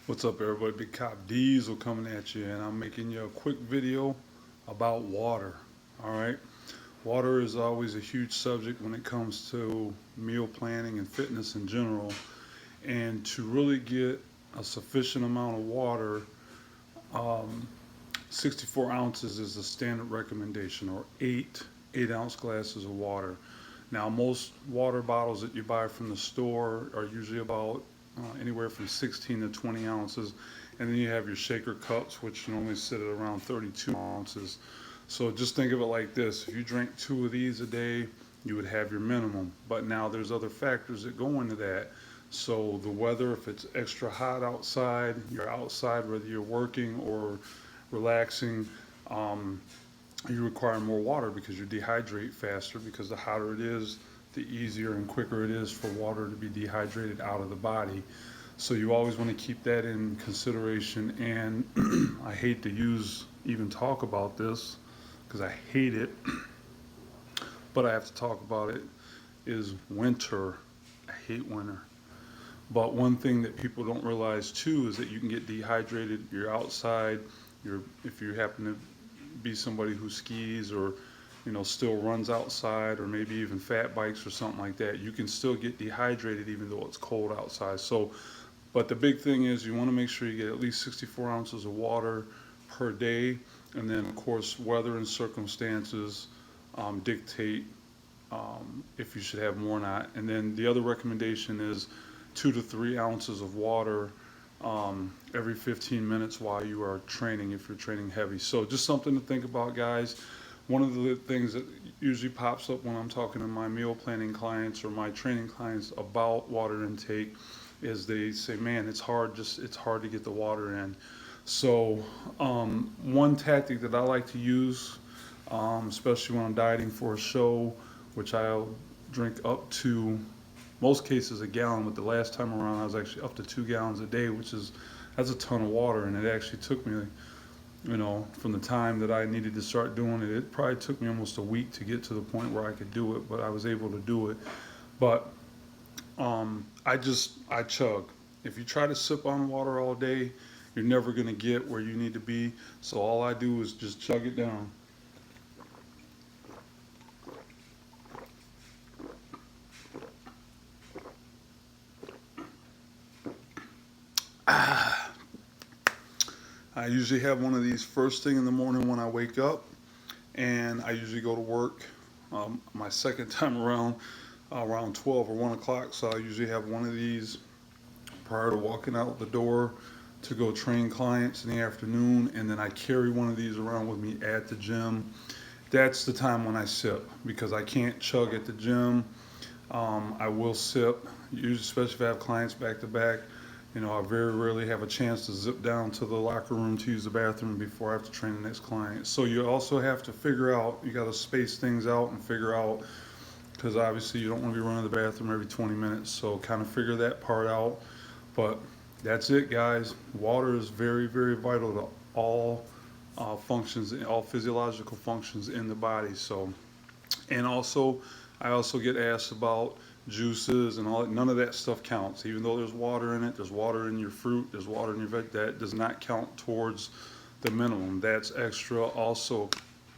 What's up, everybody? Big Cop Diesel coming at you, and I'm making you a quick video about water. All right, water is always a huge subject when it comes to meal planning and fitness in general. And to really get a sufficient amount of water, um, 64 ounces is the standard recommendation, or eight-ounce glasses of water. Now, most water bottles that you buy from the store are usually about anywhere from 16 to 20 ounces. And then you have your shaker cups, which normally sit at around 32 ounces. So just think of it like this. If you drink 2 of these a day, you would have your minimum. But now there's other factors that go into that. So the weather, if it's extra hot outside, you're outside, whether you're working or relaxing, um, you require more water because you dehydrate faster, because the hotter it is, the easier and quicker it is for water to be dehydrated out of the body. So you always want to keep that in consideration. And I hate to even talk about this because I hate it, but I have to talk about it, is winter. I hate winter. But one thing that people don't realize too is that you can get dehydrated. You're outside. If you happen to be somebody who skis or still runs outside, or maybe even fat bikes or something like that, you can still get dehydrated even though it's cold outside. So, but the big thing is you want to make sure you get at least 64 ounces of water per day. And then of course weather and circumstances dictate if you should have more or not. And then the other recommendation is 2 to 3 ounces of water every 15 minutes while you are training, if you're training heavy. So just something to think about, guys. One of the things that usually pops up when I'm talking to my meal planning clients or my training clients about water intake is they say, man, it's hard to get the water in. So one tactic that I like to use, especially when I'm dieting for a show, which I'll drink up to, most cases, a gallon, but the last time around I was actually up to 2 gallons a day, that's a ton of water. And it actually took me, from the time that I needed to start doing it, it probably took me almost a week to get to the point where I could do it, but I was able to do it. But I chug. If you try to sip on water all day, you're never going to get where you need to be. So all I do is just chug it down. I usually have one of these first thing in the morning when I wake up, and I usually go to work my second time around 12 or 1 o'clock. So I usually have one of these prior to walking out the door to go train clients in the afternoon, and then I carry one of these around with me at the gym. That's the time when I sip, because I can't chug at the gym. I will sip, usually, especially if I have clients back to back. I very rarely have a chance to zip down to the locker room to use the bathroom before I have to train the next client. So you also have to figure out, you got to space things out and figure out, because obviously you don't want to be running to the bathroom every 20 minutes. So kind of figure that part out. But that's it, guys. Water is very, very vital to all functions, all physiological functions in the body. So, and also, I also get asked about juices and all that. None of that stuff counts. Even though there's water in it, there's water in your fruit, there's water in your veg, that does not count towards the minimum. That's extra. Also,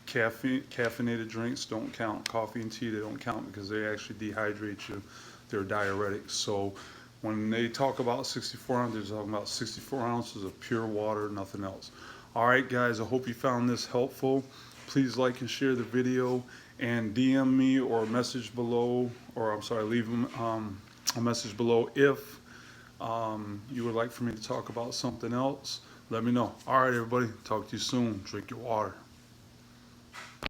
caffeinated drinks don't count. Coffee and tea, they don't count because they actually dehydrate you. They're diuretics. So when they talk about 64 ounces, they're talking about 64 ounces of pure water, nothing else. All right, guys, I hope you found this helpful. Please like and share the video, and DM me or message below, or I'm sorry, leave a message below if you would like for me to talk about something else. Let me know. All right, everybody, talk to you soon. Drink your water.